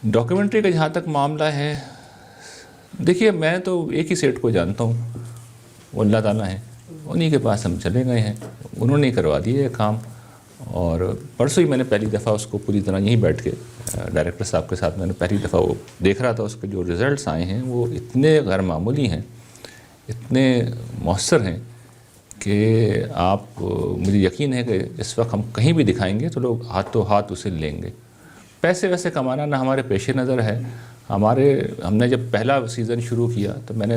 Documentary کا جہاں تک معاملہ ہے، دیکھیے میں تو ایک ہی سیٹ کو جانتا ہوں، وہ اللہ تعالیٰ ہیں، انہی کے پاس ہم چلے گئے ہیں، انہوں نے کروا دیا یہ کام. اور پرسوں ہی میں نے پہلی دفعہ اس کو پوری طرح یہیں بیٹھ کے ڈائریکٹر صاحب کے ساتھ میں نے پہلی دفعہ وہ دیکھ رہا تھا. اس کے جو رزلٹس آئے ہیں وہ اتنے غیر معمولی ہیں، اتنے مؤثر ہیں کہ آپ مجھے یقین ہے کہ اس وقت ہم کہیں بھی دکھائیں گے تو لوگ ہاتھوں ہاتھ اسے لیں گے. پیسے ویسے کمانا نہ ہمارے پیش نظر ہے. ہم نے جب پہلا سیزن شروع کیا تو میں نے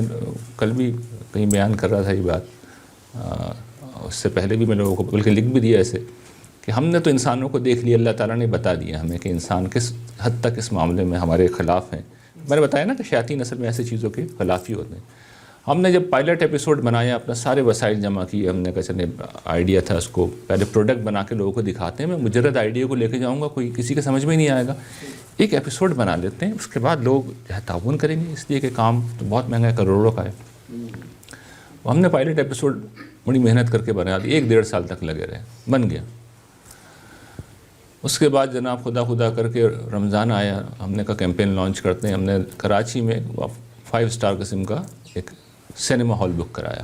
کل بھی کہیں بیان کر رہا تھا یہ بات، اس سے پہلے بھی میں لوگوں کو بلکہ لکھ بھی دیا ایسے کہ ہم نے تو انسانوں کو دیکھ لیا، اللہ تعالیٰ نے بتا دیا ہمیں کہ انسان کس حد تک اس معاملے میں ہمارے خلاف ہیں. میں نے بتایا نا کہ شیاطین اصل میں ایسی چیزوں کے خلاف ہی ہوتے ہیں. ہم نے جب پائلٹ ایپیسوڈ بنایا، اپنا سارے وسائل جمع کیے، ہم نے کہا چلے آئیڈیا تھا اس کو پہلے پروڈکٹ بنا کے لوگوں کو دکھاتے ہیں. میں مجرد آئیڈیا کو لے کے جاؤں گا کوئی کسی کے سمجھ میں نہیں آئے گا. ایک ایپیسوڈ بنا لیتے ہیں، اس کے بعد لوگ جو ہے تعاون کریں گے، اس لیے کہ کام تو بہت مہنگا ہے، کروڑوں کا ہے. ہم نے پائلٹ ایپیسوڈ بڑی محنت کر کے بنا دی، 1-1.5 سال تک لگے رہے، بن گیا. اس کے بعد جناب خدا کر کے رمضان آیا، ہم نے کہا کیمپین لانچ کرتے ہیں. ہم نے کراچی میں 5 اسٹار قسم کا ایک سینما ہال بک کرایا.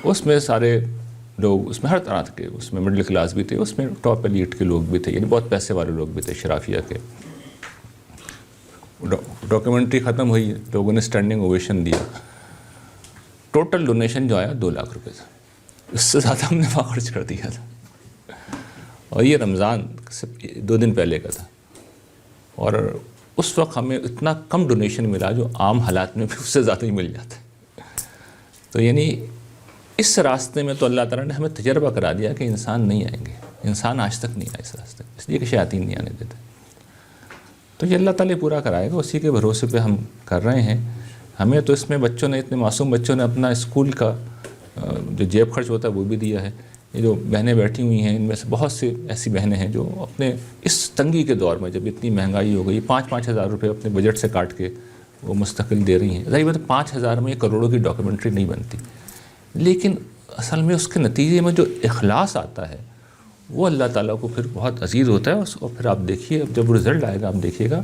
اس میں سارے لوگ، اس میں ہر طرح کے، اس میں مڈل کلاس بھی تھے، اس میں ٹاپ ایلیٹ کے لوگ بھی تھے، یعنی بہت پیسے والے لوگ بھی تھے، شرافیہ کے. ڈاکیومنٹری ختم ہوئی، لوگوں نے اسٹینڈنگ اوویشن دیا. ٹوٹل ڈونیشن جو آیا 2 لاکھ روپے تھا. اس سے زیادہ ہم نے وہاں خرچ کر دیا تھا، اور یہ رمضان سے 2 دن پہلے کا تھا. اور اس وقت ہمیں اتنا کم ڈونیشن ملا جو عام حالات میں بھی اس سے زیادہ ہی مل جاتا ہے. تو یعنی اس راستے میں تو اللہ تعالیٰ نے ہمیں تجربہ کرا دیا کہ انسان نہیں آئیں گے. انسان آج تک نہیں آئے اس راستے، اس لیے کہ شیاطین نہیں آنے دیتے. تو یہ اللہ تعالیٰ پورا کرائے گا، اسی کے بھروسے پہ ہم کر رہے ہیں. ہمیں تو اس میں بچوں نے، اتنے معصوم بچوں نے اپنا اسکول کا جو جیب خرچ ہوتا ہے وہ بھی دیا ہے. یہ جو بہنیں بیٹھی ہوئی ہیں، ان میں سے بہت سی ایسی بہنیں ہیں جو اپنے اس تنگی کے دور میں، جب اتنی مہنگائی ہو گئی، 5-5 ہزار روپے اپنے بجٹ سے کاٹ کے وہ مستقل دے رہی ہیں. ظاہر بات ہے 5 ہزار میں یہ کروڑوں کی ڈاکیومنٹری نہیں بنتی، لیکن اصل میں اس کے نتیجے میں جو اخلاص آتا ہے وہ اللہ تعالیٰ کو پھر بہت عزیز ہوتا ہے. اور پھر آپ دیکھیے جب رزلٹ آئے گا آپ دیکھیے گا،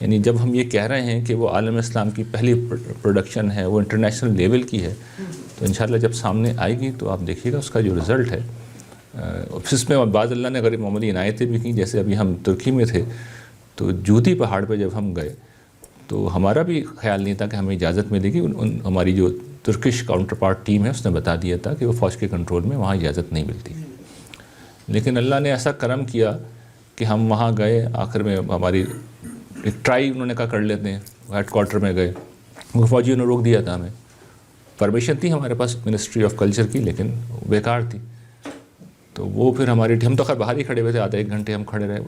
یعنی جب ہم یہ کہہ رہے ہیں کہ وہ عالم اسلام کی پہلی پروڈکشن ہے، وہ انٹرنیشنل لیول کی ہے، تو انشاءاللہ جب سامنے آئے گی تو آپ دیکھیے گا اس کا جو رزلٹ ہے. اس میں بعض اللہ نے غیر معمولی عنایتیں بھی کیں. جیسے ابھی ہم ترکی میں تھے تو جودھی پہاڑ پہ جب ہم گئے تو ہمارا بھی خیال نہیں تھا کہ ہمیں اجازت ملے گی. ہماری جو ترکش کاؤنٹر پارٹ ٹیم ہے اس نے بتا دیا تھا کہ وہ فوج کے کنٹرول میں، وہاں اجازت نہیں ملتی. لیکن اللہ نے ایسا کرم کیا کہ ہم وہاں گئے. آخر میں ہماری ایک ٹرائی انہوں نے کہا کر لیتے ہیں، ہیڈ کوارٹر میں گئے. وہ فوجیوں نے روک دیا تھا ہمیں. پرمیشن تھی ہمارے پاس منسٹری آف کلچر کی، لیکن بیکار تھی. تو وہ پھر ہماری ہم تو خیر باہر ہی کھڑے ہوئے تھے، آدھا 1 گھنٹے ہم کھڑے رہے.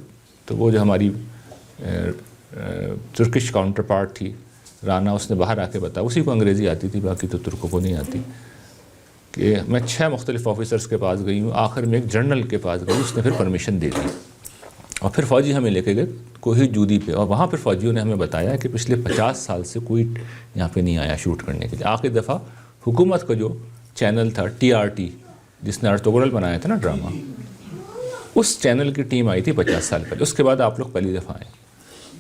تو وہ جو ہماری ترکش کاؤنٹر پارٹ تھی رانا، اس نے باہر آ کے بتایا، اسی کو انگریزی آتی تھی، باقی تو ترکوں کو نہیں آتی، کہ میں 6 مختلف آفیسرز کے پاس گئی ہوں، آخر میں ایک جنرل کے پاس گئی، اس نے پھر پرمیشن دے دی. اور پھر فوجی ہمیں لے کے گئے کوہی جودھی پہ، اور وہاں پھر فوجیوں نے ہمیں بتایا کہ پچھلے 50 سال سے کوئی یہاں پہ نہیں آیا شوٹ کرنے کے لیے. آخری دفعہ حکومت کا جو چینل تھا TRT، جس نے ارطغرل بنایا تھا نا ڈرامہ، اس چینل کی ٹیم آئی تھی 50 سال پہلے. اس کے بعد آپ لوگ پہلی دفعہ آئے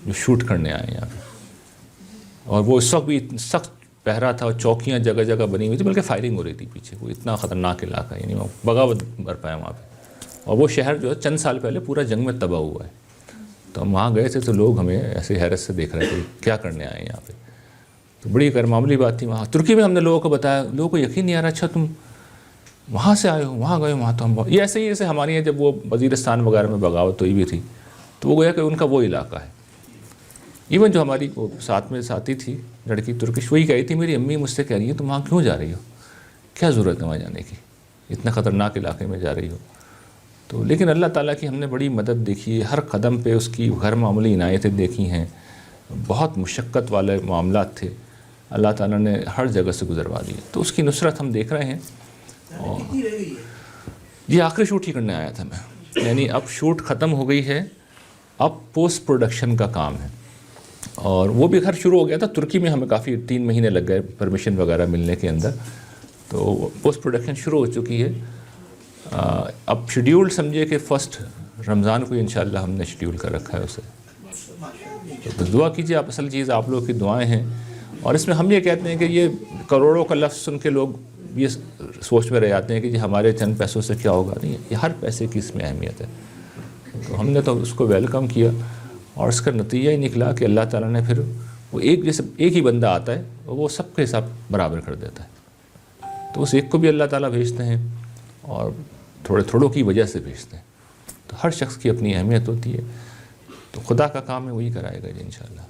جو شوٹ کرنے آئے یہاں پہ. اور وہ اس وقت بھی سخت پہرا تھا، اور چوکیاں جگہ جگہ بنی ہوئی تھی، بلکہ فائرنگ ہو رہی تھی پیچھے. وہ اتنا خطرناک علاقہ ہے، یعنی وہ بغاوت برپا ہے وہاں پہ. اور وہ شہر جو ہے چند سال پہلے پورا جنگ میں تباہ ہوا ہے. تو ہم وہاں گئے تھے تو لوگ ہمیں ایسے حیرت سے دیکھ رہے تھے کیا کرنے آئے ہیں یہاں پہ. تو بڑی غیر معمولی بات تھی. وہاں ترکی میں ہم نے لوگوں کو بتایا، لوگوں کو یقین نہیں آ رہا، اچھا تم وہاں سے آئے ہو، وہاں گئے ہو. وہاں تو ہم یہ ایسے ہی جیسے ہمارے یہاں جب وہ وزیرستان وغیرہ میں بغاوت ہوئی بھی تھی تو وہ گویا کہ ان کا وہ علاقہ ہے. ایون جو ہماری وہ ساتھ میں ساتھی تھی لڑکی ترکش، وہی کہی تھی میری امی مجھ سے کہہ رہی ہے تم وہاں کیوں جا رہی ہو، کیا ضرورت ہے وہاں جانے کی، اتنا خطرناک علاقے میں جا رہی ہو. تو لیکن اللہ تعالیٰ کی ہم نے بڑی مدد دیکھی ہے. ہر قدم پہ اس کی غیر معمولی عنایتیں دیکھی ہیں. بہت مشقت والے معاملات تھے، اللہ تعالیٰ نے ہر جگہ سے گزروا دی. تو اس کی نصرت ہم دیکھ رہے ہیں. اور یہ آخری شوٹ ہی کرنے آیا تھا میں، یعنی اب شوٹ ختم ہو گئی ہے، اب پوسٹ پروڈکشن کا کام ہے. اور وہ بھی گھر شروع ہو گیا تھا. ترکی میں ہمیں کافی 3 مہینے لگ گئے پرمیشن وغیرہ ملنے کے اندر. تو پوسٹ پروڈکشن شروع ہو چکی ہے. اب شیڈیول سمجھے کہ 1 رمضان کو انشاءاللہ ہم نے شیڈیول کر رکھا ہے اسے. تو تو دعا کیجیے آپ، اصل چیز آپ لوگوں کی دعائیں ہیں. اور اس میں ہم یہ کہتے ہیں کہ یہ کروڑوں کا لفظ سن کے لوگ یہ سوچ میں رہ جاتے ہیں کہ جی ہمارے چند پیسوں سے کیا ہوگا. نہیں، یہ ہر پیسے کی اس میں اہمیت ہے. تو ہم نے تو اس کو ویلکم کیا، اور اس کا نتیجہ ہی نکلا کہ اللہ تعالیٰ نے پھر وہ ایک ہی بندہ آتا ہے وہ سب کے حساب برابر کر دیتا ہے. تو اس ایک کو بھی اللہ تعالیٰ بھیجتے ہیں اور تھوڑوں کی وجہ سے بھیجتے ہیں. تو ہر شخص کی اپنی اہمیت ہوتی ہے. تو خدا کا کام ہے، وہی کرائے گا جی انشاءاللہ.